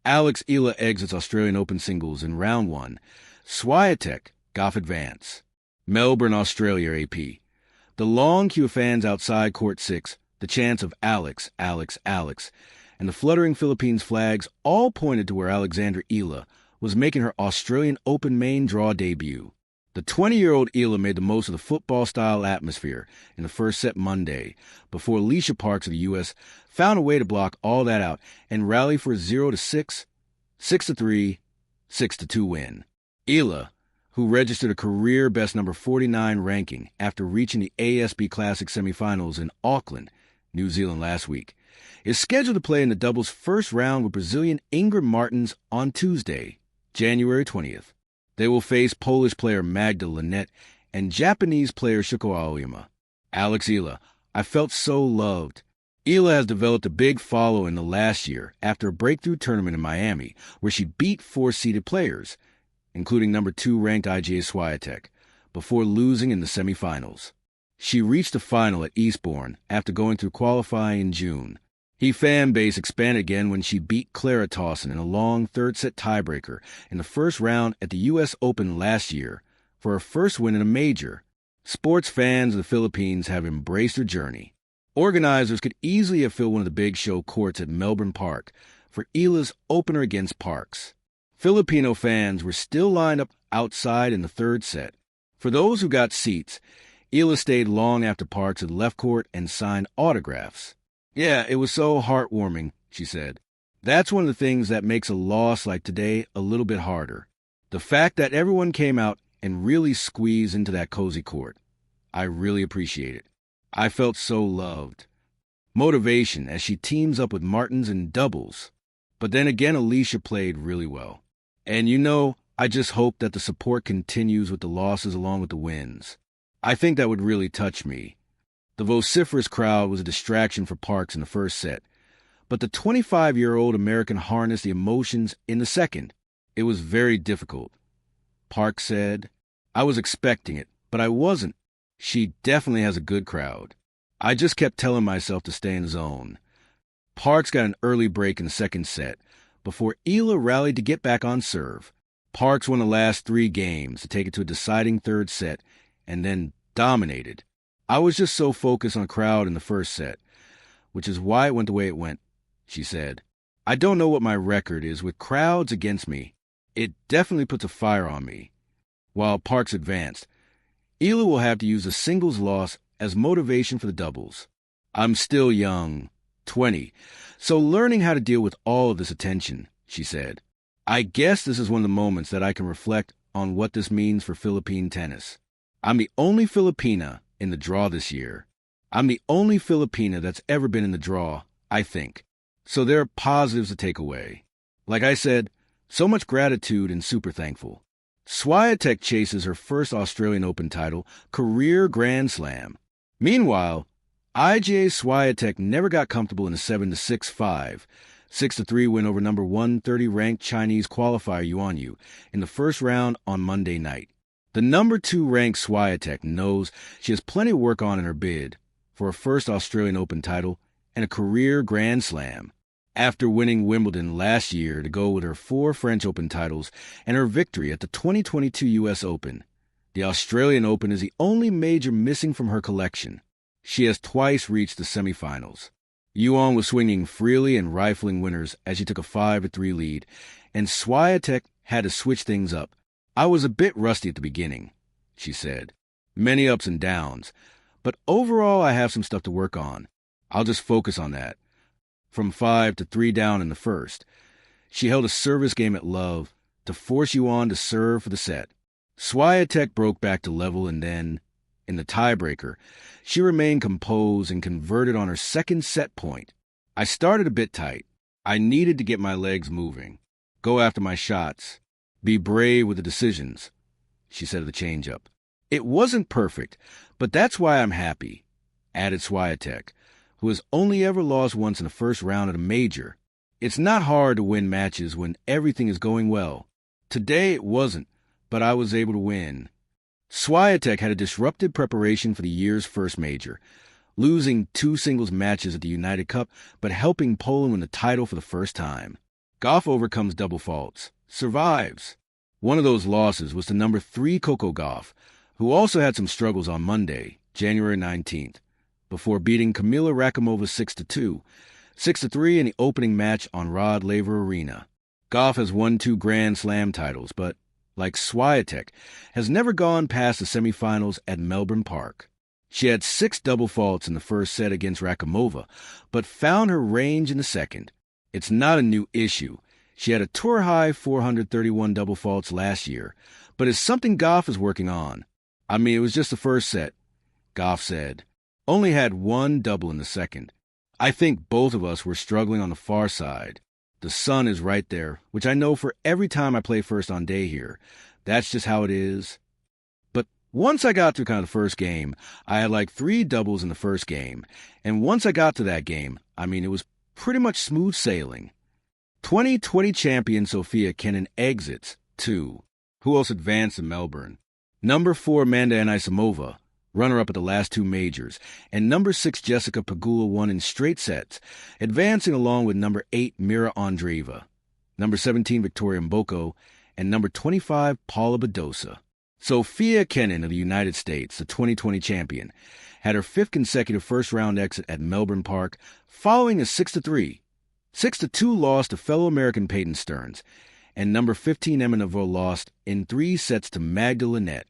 Alexandra Eala exits Australian Open singles in round 1. Swiatek, Gauff advance. Melbourne, Australia, AP. The long queue of fans outside Court 6, the chants of Alex, Alex, Alex, and the fluttering Philippines flags all pointed to where Alexandra Eala was making her Australian Open main draw debut. The 20-year-old Eala made the most of the football-style atmosphere in the first set Monday, before Alycia Parks of the U.S. found a way to block all that out and rally for a 0-6, 6-3, 6-2 win. Eala, who registered a career-best number 49 ranking after reaching the ASB Classic semifinals in Auckland, New Zealand last week, is scheduled to play in the doubles first round with Brazilian Ingrid Martins on Tuesday, January 20th. They will face Polish player Magda Linette and Japanese player Shuko Aoyama. Alexandra Eala, I felt so loved. Eala has developed a big follow in the last year after a breakthrough tournament in Miami where she beat 4-seeded players, including number 2 ranked Iga Świątek, before losing in the semifinals. She reached the final at Eastbourne after going through qualifying in June. Her fan base expanded again when she beat Clara Towson in a long third-set tiebreaker in the first round at the U.S. Open last year for her first win in a major. Sports fans of the Philippines have embraced her journey. Organizers could easily have filled one of the big show courts at Melbourne Park for Eala's opener against Parks. Filipino fans were still lined up outside in the third set. For those who got seats, Eala stayed long after Parks had left court and signed autographs. Yeah, it was so heartwarming, she said. That's one of the things that makes a loss like today a little bit harder. The fact that everyone came out and really squeezed into that cozy court. I really appreciate it. I felt so loved. Motivation as she teams up with Martins in doubles. But then again, Alycia played really well. And I just hope that the support continues with the losses along with the wins. I think that would really touch me. The vociferous crowd was a distraction for Parks in the first set, but the 25-year-old American harnessed the emotions in the second. It was very difficult. Parks said, I was expecting it, but I wasn't. She definitely has a good crowd. I just kept telling myself to stay in the zone. Parks got an early break in the second set before Eala rallied to get back on serve. Parks won the last 3 games to take it to a deciding third set and then dominated. I was just so focused on crowd in the first set, which is why it went the way it went, she said. I don't know what my record is with crowds against me. It definitely puts a fire on me. While Parks advanced, Eala will have to use a singles loss as motivation for the doubles. I'm still young, 20, so learning how to deal with all of this attention, she said. I guess this is one of the moments that I can reflect on what this means for Philippine tennis. I'm the only Filipina in the draw this year. I'm the only Filipina that's ever been in the draw, I think. So there are positives to take away. Like I said, so much gratitude and super thankful. Swiatek chases her first Australian Open title, career Grand Slam. Meanwhile, Iga Świątek never got comfortable in a 7-6-5, 6-3 win over number 130 ranked Chinese qualifier Yuan Yu in the first round on Monday night. The number 2 ranked Swiatek knows she has plenty of work on in her bid for her first Australian Open title and a career Grand Slam. After winning Wimbledon last year to go with her 4 French Open titles and her victory at the 2022 U.S. Open, the Australian Open is the only major missing from her collection. She has twice reached the semifinals. Yuan was swinging freely and rifling winners as she took a 5-3 lead, and Swiatek had to switch things up. I was a bit rusty at the beginning, she said. Many ups and downs, but overall I have some stuff to work on. I'll just focus on that. From 5-3 down in the first, she held a service game at love to force Yuan to serve for the set. Swiatek broke back to level and then, in the tiebreaker, she remained composed and converted on her second set point. I started a bit tight. I needed to get my legs moving, go after my shots, be brave with the decisions, she said of the change-up. It wasn't perfect, but that's why I'm happy, added Swiatek, who has only ever lost once in the first round at a major. It's not hard to win matches when everything is going well. Today it wasn't, but I was able to win. Swiatek had a disrupted preparation for the year's first major, losing 2 singles matches at the United Cup, but helping Poland win the title for the first time. Gauff overcomes double faults, survives. One of those losses was to number 3 Coco Gauff, who also had some struggles on Monday, January 19th, before beating Kamila Rakimova 6-2, 6-3 in the opening match on Rod Laver Arena. Gauff has won 2 Grand Slam titles, but, like Swiatek, has never gone past the semifinals at Melbourne Park. She had 6 double faults in the first set against Rakimova, but found her range in the second. It's not a new issue. She had a tour-high 431 double faults last year, but it's something Gauff is working on. I mean, it was just the first set, Gauff said. Only had 1 double in the second. I think both of us were struggling on the far side. The sun is right there, which I know for every time I play first on day here. That's just how it is. But once I got through kind of the first game, I had like 3 doubles in the first game. And once I got to that game, I mean, it was pretty much smooth sailing. 2020 champion Sofia Kenin exits, too. Who else advanced in Melbourne? Number 4 Amanda Anisimova, runner-up at the last 2 majors, and number 6 Jessica Pegula won in straight sets, advancing along with number 8 Mira Andreeva, number 17 Victoria Mboko, and number 25 Paula Badosa. Sofia Kenin of the United States, the 2020 champion, had her 5th consecutive first-round exit at Melbourne Park, following a 6-3, 6-2 loss to fellow American Peyton Stearns, and number 15 Emma Neveu lost in 3 sets to Magda Linette